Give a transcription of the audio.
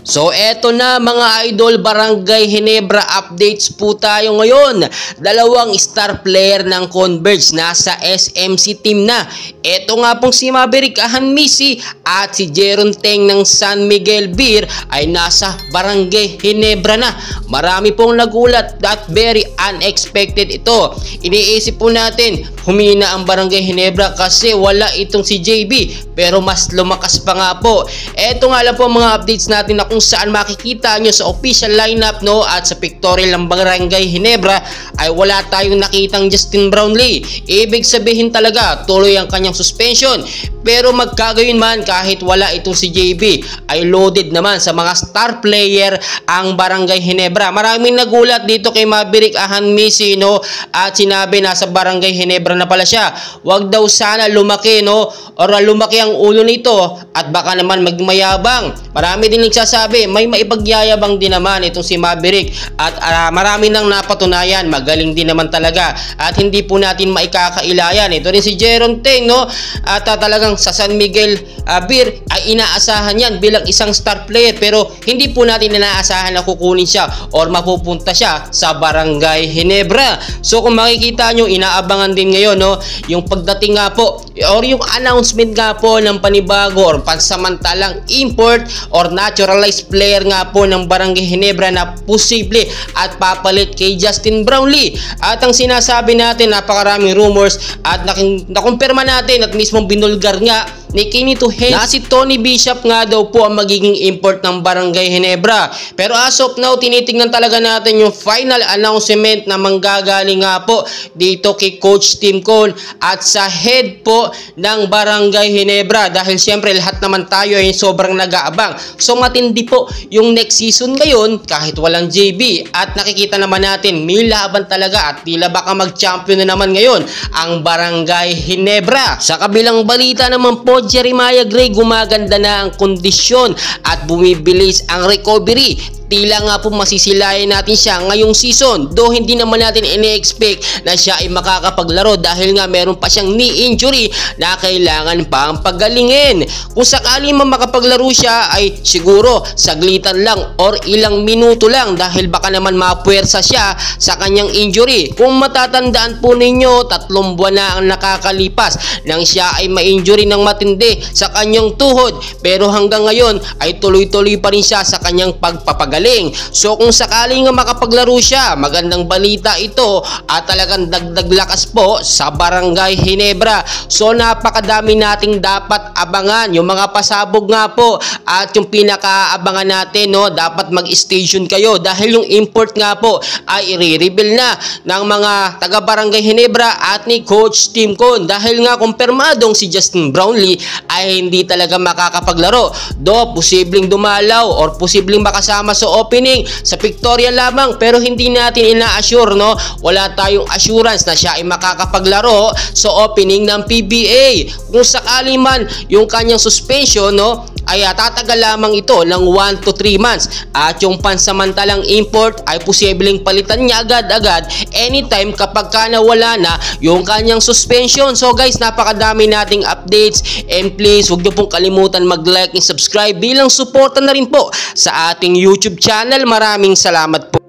So eto na mga idol, Barangay Ginebra updates po tayo ngayon. Dalawang star player ng Converge nasa SMC team na. Eto nga pong si Maverick Ahanmisi at si Jeron Teng ng San Miguel Beer ay nasa Barangay Ginebra na. Marami pong nagulat at very unexpected ito. Iniisip po natin humina ang Barangay Ginebra kasi wala itong si JB, pero mas lumakas pa nga po. Eto nga lang po mga updates natin na kung saan makikita nyo sa official lineup at sa pictorial ng Barangay Ginebra ay wala tayong nakitang Justin Brownlee. Ibig sabihin talaga tuloy ang kanyang suspension, pero magkagayon man kahit wala itong si JB ay loaded naman sa mga star player ang Barangay Ginebra. Maraming nagulat dito kay Maverick Ahanmisi at sinabi nasa Barangay Ginebra na pala siya. Wag daw sana lumaki or lumaki ang ulo nito at baka naman magmayabang. Marami din nagsasabi may maipagyayabang din naman itong si Maverick at marami nang napatunayan magaling din naman talaga at hindi po natin maikakailayan. Ito rin si Jeron Teng at talagang sa San Miguel Beer ay inaasahan yan bilang isang star player, pero hindi po natin inaasahan na kukunin siya or mapupunta siya sa Barangay Ginebra. So kung makikita nyo, inaabangan din ngayon yung pagdating nga po or yung announcement nga po ng panibago or pansamantalang import or naturalized player nga po ng Barangay Ginebra na posible at papalit kay Justin Brownlee. At ang sinasabi natin, napakaraming rumors at nakumpirma natin at mismong binulgar nga ni Kinito Hayes na si Tony Bishop nga daw po ang magiging import ng Barangay Ginebra. Pero as of now, tinitingnan talaga natin yung final announcement na manggagaling nga po dito kay Coach Tim Cone at sa head po ng Barangay Ginebra, dahil siyempre lahat naman tayo ay sobrang nag-aabang. So matindi po yung next season ngayon kahit walang JB at nakikita naman natin may laban talaga at tila baka mag-champion na naman ngayon ang Barangay Ginebra. Sa kabilang balita naman po, Jeremiah Gray, gumaganda na ang kondisyon at bumibilis ang recovery. Tila nga po masisilayan natin siya ngayong season, though hindi naman natin ini-expect na siya ay makakapaglaro dahil nga meron pa siyang knee injury na kailangan pang pagalingin. Kung sakali man makapaglaro siya ay siguro saglitan lang or ilang minuto lang dahil baka naman mapuwersa siya sa kanyang injury. Kung matatandaan po ninyo, 3 buwan na ang nakakalipas nang siya ay ma-injury ng matindi sa kanyang tuhod, pero hanggang ngayon ay tuloy-tuloy pa rin siya sa kanyang pagpapagaling. So kung sakaling makapaglaro siya, magandang balita ito at talagang dagdag lakas po sa Barangay Ginebra. So napakadami nating dapat abangan. Yung mga pasabog nga po at yung pinakaabangan natin, dapat mag-station kayo dahil yung import nga po ay i-reveal na ng mga taga Barangay Ginebra at ni Coach Tim Cone, dahil nga kumpirmadong si Justin Brownlee ay hindi talaga makakapaglaro. Posibleng dumalaw or posibleng makasama sa opening sa pictorial lamang, pero hindi natin ina-assure, wala tayong assurance na siya ay makakapaglaro sa opening ng PBA. Kung sakali man yung kanyang suspension ay tatagal lamang ito ng 1 to 3 months at yung pansamantalang import ay posibleng palitan niya agad-agad anytime kapag nawala na yung kanyang suspension. So guys, napakadami nating updates and please huwag niyo pong kalimutan mag-like and subscribe bilang suporta na rin po sa ating YouTube channel. Maraming salamat po.